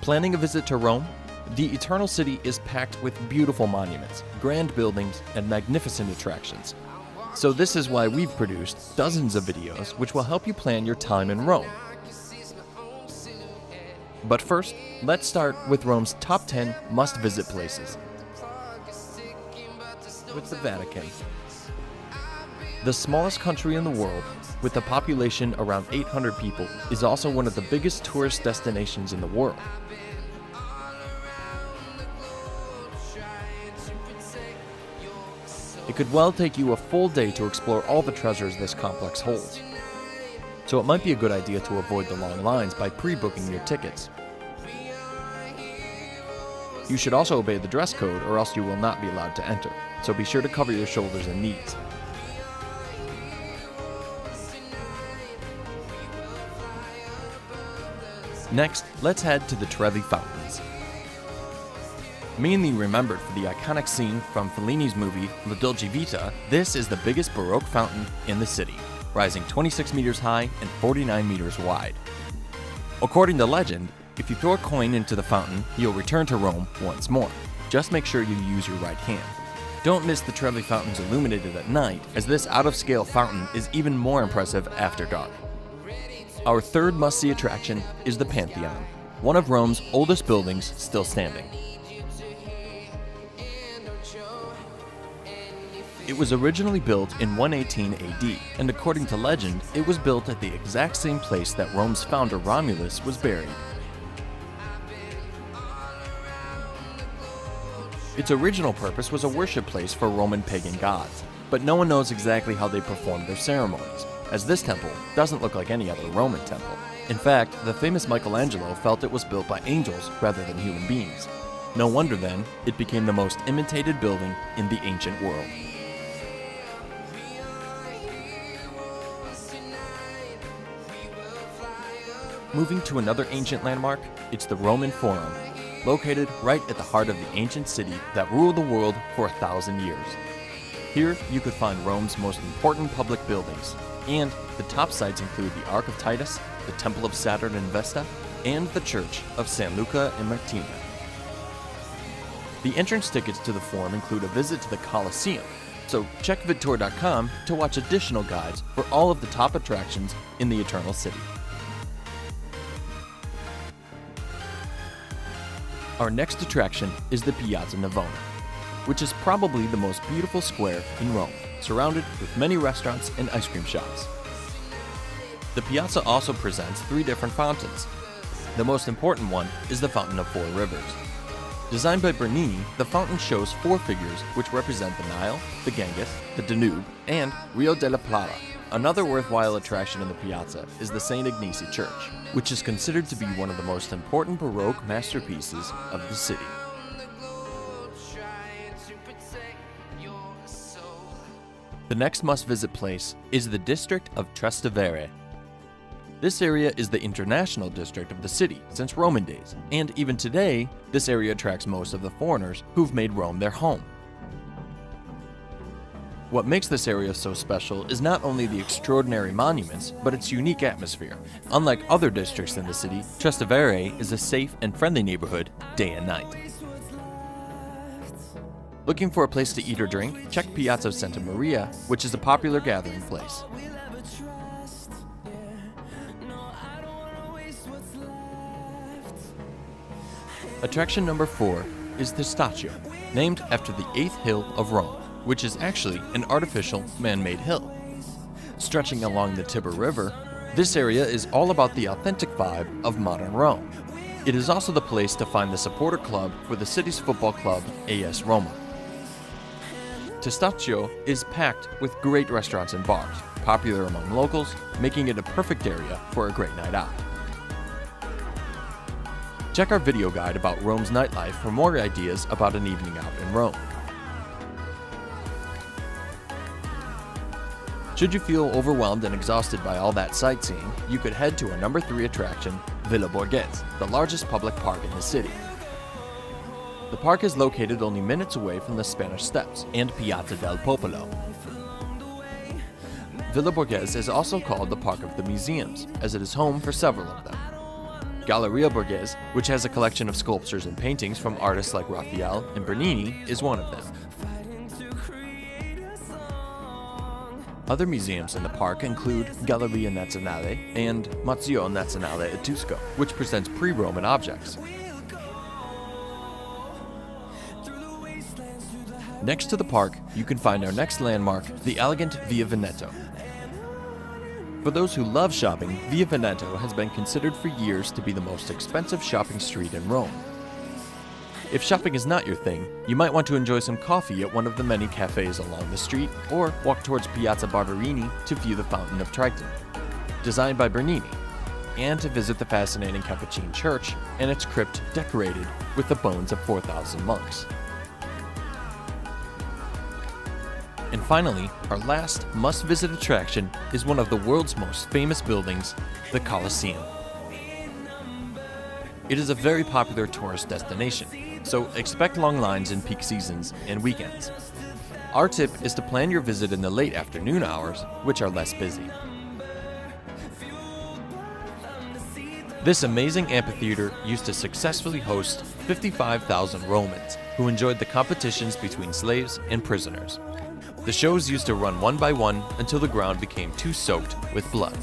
Planning a visit to Rome? The Eternal City is packed with beautiful monuments, grand buildings, and magnificent attractions. So this is why we've produced dozens of videos which will help you plan your time in Rome. But first, let's start with Rome's top 10 must-visit places. With the Vatican. The smallest country in the world, with a population around 800 people, is also one of the biggest tourist destinations in the world. It could well take you a full day to explore all the treasures this complex holds. So it might be a good idea to avoid the long lines by pre-booking your tickets. You should also obey the dress code or else you will not be allowed to enter, so be sure to cover your shoulders and knees. Next, let's head to the Trevi Fountains. Mainly remembered for the iconic scene from Fellini's movie La Dolce Vita, this is the biggest Baroque fountain in the city, rising 26 meters high and 49 meters wide. According to legend, if you throw a coin into the fountain, you'll return to Rome once more. Just make sure you use your right hand. Don't miss the Trevi Fountains illuminated at night, as this out-of-scale fountain is even more impressive after dark. Our third must-see attraction is the Pantheon, one of Rome's oldest buildings still standing. It was originally built in 118 AD, and according to legend, it was built at the exact same place that Rome's founder Romulus was buried. Its original purpose was a worship place for Roman pagan gods, but no one knows exactly how they performed their ceremonies, as this temple doesn't look like any other Roman temple. In fact, the famous Michelangelo felt it was built by angels rather than human beings. No wonder then, it became the most imitated building in the ancient world. Moving to another ancient landmark, it's the Roman Forum, located right at the heart of the ancient city that ruled the world for 1,000 years. Here, you could find Rome's most important public buildings, and the top sites include the Ark of Titus, the Temple of Saturn in Vesta, and the Church of San Luca in Martina. The entrance tickets to the Forum include a visit to the Colosseum, so check Vidtour.com to watch additional guides for all of the top attractions in the Eternal City. Our next attraction is the Piazza Navona, which is probably the most beautiful square in Rome, surrounded with many restaurants and ice cream shops. The piazza also presents 3 different fountains. The most important one is the Fountain of 4 Rivers. Designed by Bernini, the fountain shows 4 figures which represent the Nile, the Ganges, the Danube, and Rio della Plata. Another worthwhile attraction in the piazza is the St. Ignace Church, which is considered to be one of the most important Baroque masterpieces of the city. The next must-visit place is the district of Trastevere. This area is the international district of the city since Roman days, and even today, this area attracts most of the foreigners who've made Rome their home. What makes this area so special is not only the extraordinary monuments, but its unique atmosphere. Unlike other districts in the city, Trastevere is a safe and friendly neighborhood day and night. Looking for a place to eat or drink? Check Piazza Santa Maria, which is a popular gathering place. Attraction number 4 is the Staccio, named after the 8th hill of Rome, which is actually an artificial man-made hill. Stretching along the Tiber River, this area is all about the authentic vibe of modern Rome. It is also the place to find the supporter club for the city's football club, AS Roma. Testaccio is packed with great restaurants and bars, popular among locals, making it a perfect area for a great night out. Check our video guide about Rome's nightlife for more ideas about an evening out in Rome. Should you feel overwhelmed and exhausted by all that sightseeing, you could head to our number 3 attraction, Villa Borghese, the largest public park in the city. The park is located only minutes away from the Spanish Steps and Piazza del Popolo. Villa Borghese is also called the Park of the Museums, as it is home for several of them. Galleria Borghese, which has a collection of sculptures and paintings from artists like Raphael and Bernini, is one of them. Other museums in the park include Galleria Nazionale and Museo Nazionale Etrusco, which presents pre-Roman objects. Next to the park, you can find our next landmark, the elegant Via Veneto. For those who love shopping, Via Veneto has been considered for years to be the most expensive shopping street in Rome. If shopping is not your thing, you might want to enjoy some coffee at one of the many cafes along the street, or walk towards Piazza Barberini to view the Fountain of Triton, designed by Bernini, and to visit the fascinating Capuchin Church and its crypt decorated with the bones of 4,000 monks. And finally, our last must-visit attraction is one of the world's most famous buildings, the Colosseum. It is a very popular tourist destination, so expect long lines in peak seasons and weekends. Our tip is to plan your visit in the late afternoon hours, which are less busy. This amazing amphitheater used to successfully host 55,000 Romans who enjoyed the competitions between slaves and prisoners. The shows used to run one by one until the ground became too soaked with blood.